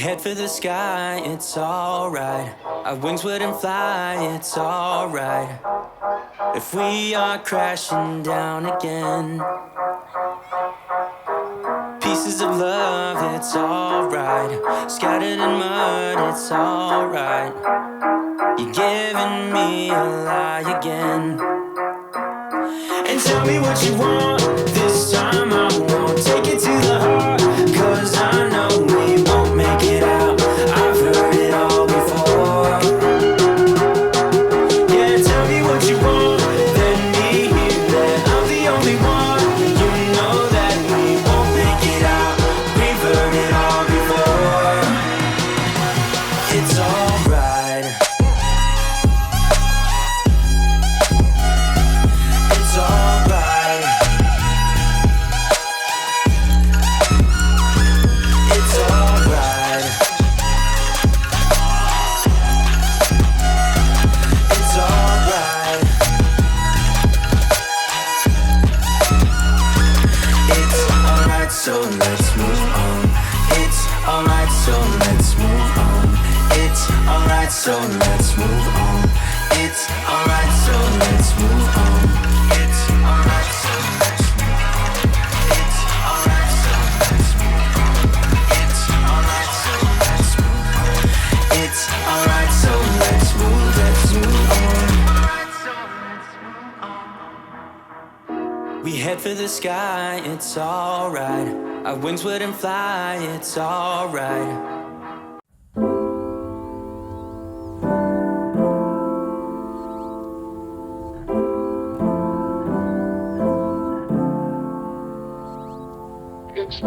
head for the sky, it's alright. Our wings wouldn't fly, it's alright. If we are crashing down again, pieces of love, it's alright. Scattered in mud, it's alright. You're giving me a lie again. And tell me what you want, this time I won't take it to the heart, 'cause I know we won't make it out. I've heard it all before. Yeah, tell me what you want, let me hear that I'm the only one. You know that we won't make it out. We've heard it all before. It's alright. It's alright. It's alright. It's alright. It's alright, so let's move on. It's alright, so let's move on. It's alright, so let's move on. It's alright, so let's move on. It's alright, so let's move on. It's alright, so let's move on. It's alright, so let's move on. It's alright, so let's move on. We head for the sky, it's alright. Our wings wouldn't fly, it's alright. It's